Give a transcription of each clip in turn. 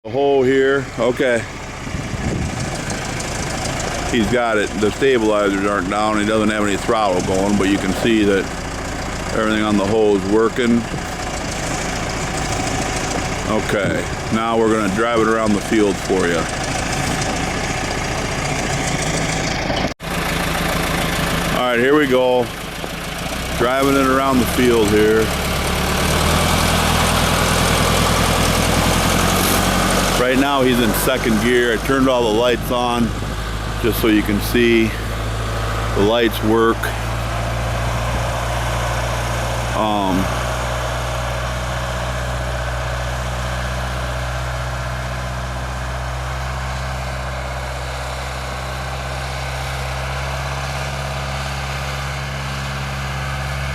The hole here, okay. He's got it. The stabilizers aren't down. He doesn't have any throttle going, but you can see that everything on the hole is working. Okay, now we're going to drive it around the field for you. All right, here we go. Driving it around the field here. Right now he's in second gear. I turned all the lights on just so you can see the lights work.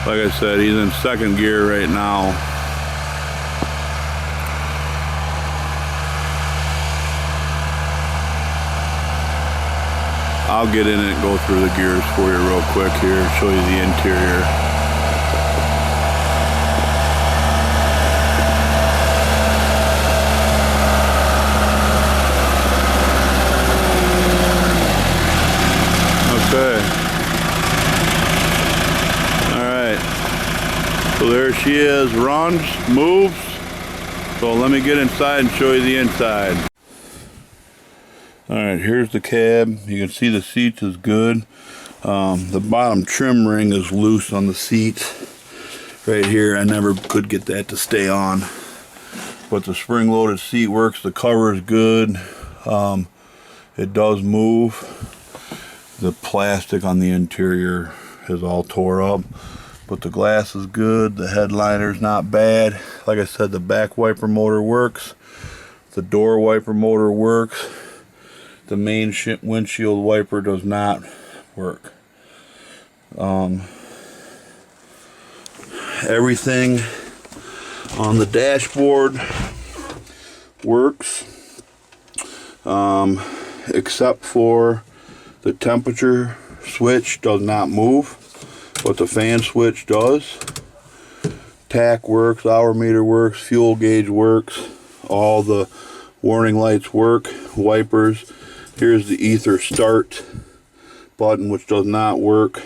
Like I said, he's in second gear right now. I'll get in it and go through the gears for you real quick here, show you the interior. Okay. Alright. So there she is, runs, moves. So let me get inside and show you the inside. Alright, here's the cab. You can see the seats is good. The bottom trim ring is loose on the seat right here. I never could get that to stay on. But the spring-loaded seat works. The cover is good. It does move. The plastic on the interior is all tore up. But the glass is good. The headliner's not bad. Like I said, the back wiper motor works. The door wiper motor works. The main windshield wiper does not work. Everything on the dashboard works, except for the temperature switch does not move, but the fan switch does. Tach works, hour meter works, fuel gauge works, all the warning lights work, wipers. Here's the ether start button, which does not work.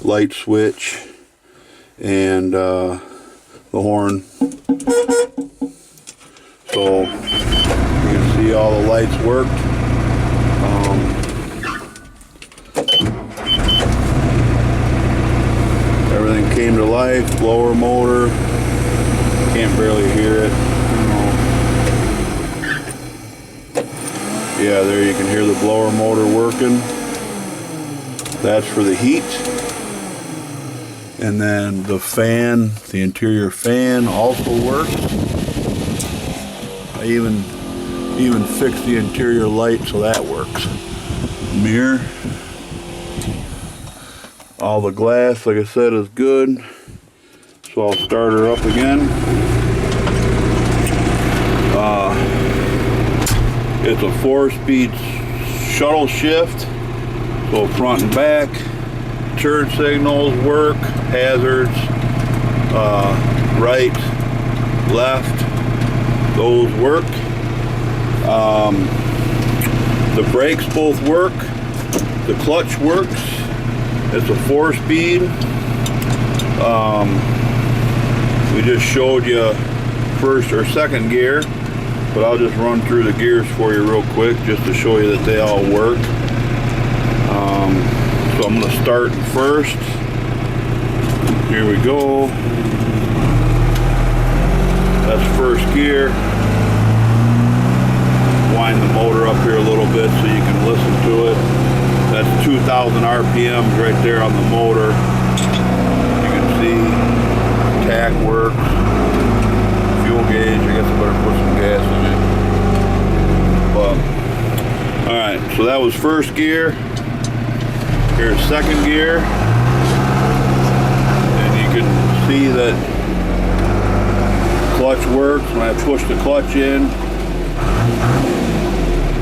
Light switch and the horn. So you can see all the lights worked. Everything came to life. Blower motor. Can't barely hear it. Yeah, there you can hear the blower motor working. That's for the heat. And then the fan, the interior fan also works. I even fixed the interior light so that works. Mirror. All the glass, like I said, is good. So I'll start her up again. It's a 4-speed shuttle shift, so front and back. Turn signals work, hazards, right, left, those work. The brakes both work. The clutch works. It's a 4-speed. We just showed you first or second gear. But I'll just run through the gears for you real quick just to show you that they all work. So I'm going to start first. Here we go. That's first gear. Wind the motor up here a little bit so you can listen to it. That's 2,000 RPMs right there on the motor. You can see tach works. Fuel gauge, I guess I better put some gas in it. But, alright, so that was first gear. Here's second gear. And you can see that clutch works when I push the clutch in.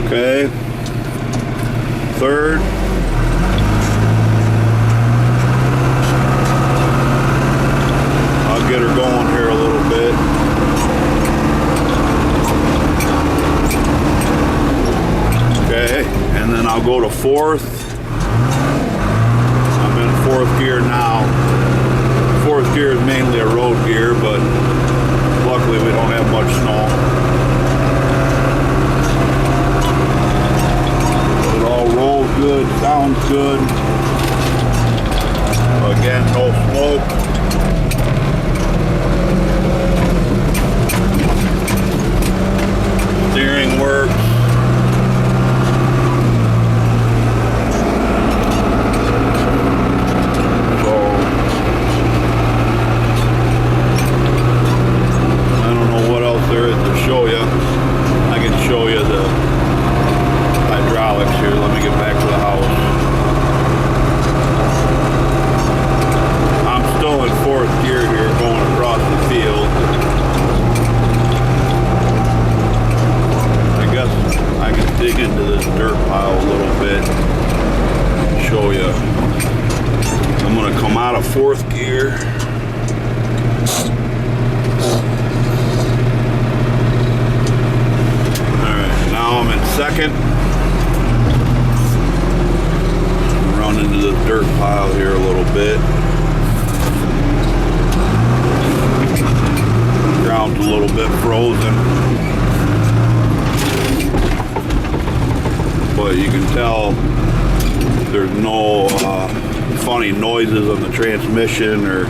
Okay. Third. I'll get her going here a little bit. I'll go to fourth. I'm in fourth gear now. Fourth gear is mainly a road gear, but luckily we don't have much snow. It all rolls good, sounds good. Again, no smoke. Steering works. There is to show you. I can show you the hydraulics here. Let me get back to the house. I'm still in fourth gear here going across the field. I guess I can dig into this dirt pile a little bit and show you. I'm going to come out of fourth gear. I'm in second. Run into the dirt pile here a little bit. Ground's a little bit frozen. But you can tell there's no funny noises on the transmission or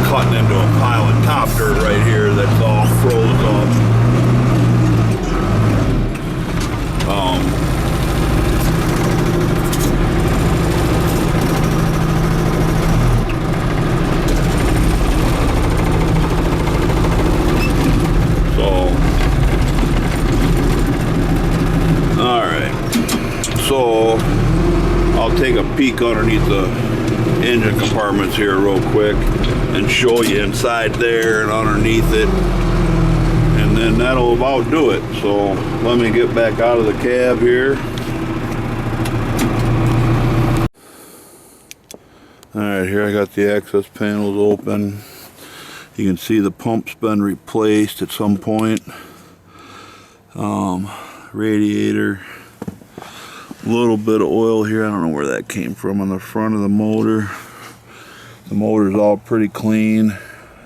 cutting into a pile of top dirt right here that's all froze up. Alright. So I'll take a peek underneath the engine compartments here real quick and show you inside there and underneath it, and then that'll about do it. So let me get back out of the cab here. Alright, here I got the access panels open. You can see the pump's been replaced at some point. Radiator, a little bit of oil here. I don't know where that came from on the front of the motor. The motor's all pretty clean.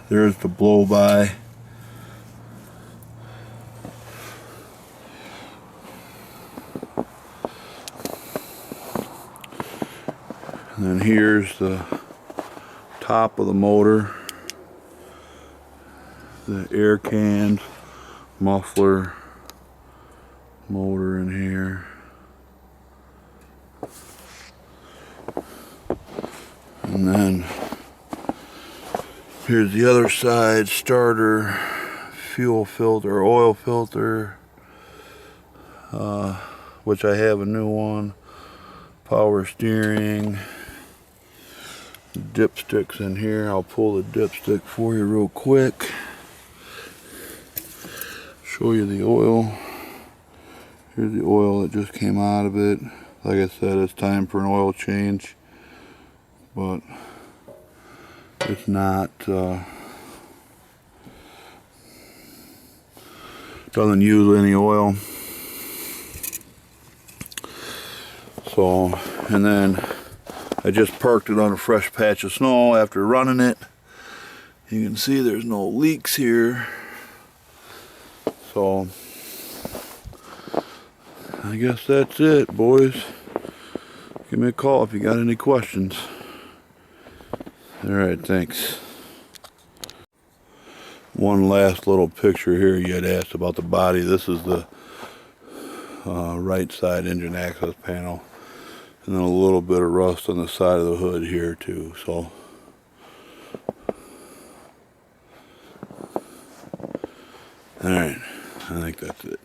There's the blow by. And then here's the top of the motor. The air cans, muffler, motor in here. And then here's the other side, starter, fuel filter, oil filter, which I have a new one, power steering, dipsticks in here. I'll pull the dipstick for you real quick. Show you the oil. Here's the oil that just came out of it. Like I said, it's time for an oil change, but it's not, doesn't use any oil. So, and then I just parked it on a fresh patch of snow after running it. You can see there's no leaks here. So, I guess that's it, boys. Give me a call if you got any questions. Alright, thanks. One last little picture here. You had asked about the body. This is the right side engine access panel. And then a little bit of rust on the side of the hood here too. So, alright, I think that's it.